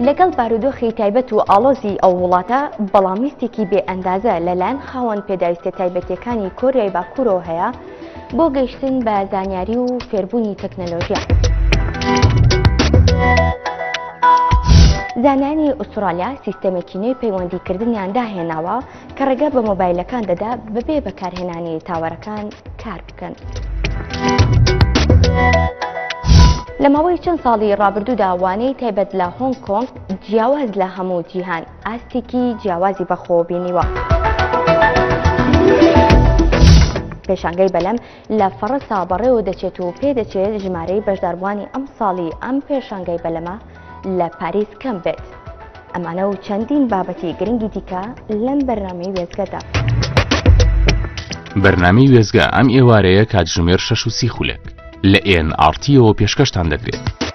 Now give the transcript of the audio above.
لەگەڵ بارودۆخی تایبەت و ئاڵۆزی ئەو وڵاتە بەڵامیستێکی بێ ئەندازە لەلایەن خاوەن پێداویستە تایبەتیەکانی کۆریای باکوورەوە هەیە بۆ گەیشتن بە زانیاری و فێربوونی تەکنەلۆژیا. زانایانی ئوسترالیا سیستەمێکی نوێی پەیوەندیکردنیان داهێناوە کە ڕێگە بە مۆبایلەکان دەدا بەبێ بەکارهێنانی تاوەرەکان کار بکەن. لە ماوەی چەند ساڵی ڕابردوودا وانەی تایبەت لە هۆنگ کۆنگ جیاواز لە هەموو جیهان ئاستێکی جیاوازی بەخۆ بینیوە. پێشانگەی بەلەم لە فەڕەنسا بەڕێوە دەچێت و پێدەچێت ژمارەی بەشداربووانی ئەم ساڵی ئەم پێشانگەی بەلەمە لە پاریس کەم بێت. ئەمانە و چەندین بابەتی گرنگی دیکە لەم بەرنامەی وێستگەدا. بەرنامەی وێستگە ئەم ئێوارەیە کاتژمێر 6:30 لە NRT-ەوە پێشکەشتان دەکرێت.